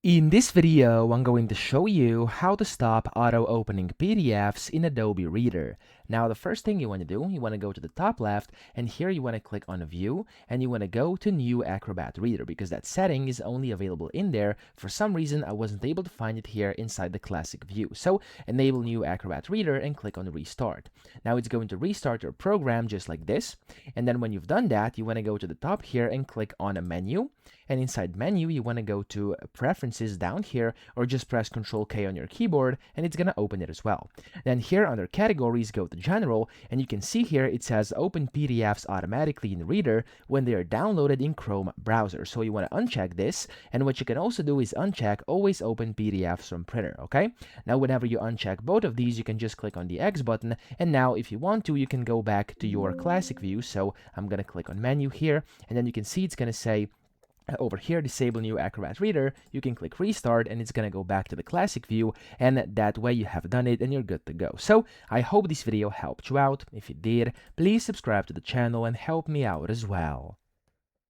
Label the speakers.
Speaker 1: In this video, I'm going to show you how to stop auto-opening PDFs in Adobe Reader. Now, the first thing you want to do, you want to go to the top left, and here you want to click on View, and you want to go to New Acrobat Reader, because that setting is only available in there. For some reason, I wasn't able to find it here inside the classic view. So, enable New Acrobat Reader and click on Restart. Now, it's going to restart your program just like this, and then when you've done that, you want to go to the top here and click on a menu, and inside menu, you want to go to Preferences down here, or just press Ctrl K on your keyboard, and it's gonna open it as well. Then here under Categories, go to General, and you can see here it says Open PDFs automatically in Reader when they are downloaded in Chrome browser. So you want to uncheck this, and what you can also do is uncheck Always Open PDFs from Printer, okay? Now whenever you uncheck both of these, you can just click on the X button, and now if you want to, you can go back to your classic view. So I'm gonna click on Menu here, and then you can see it's gonna say over here, disable New Acrobat Reader. You can click Restart, and it's gonna go back to the classic view, and that way you have done it and you're good to go. So I hope this video helped you out. If it did, please subscribe to the channel and help me out as well.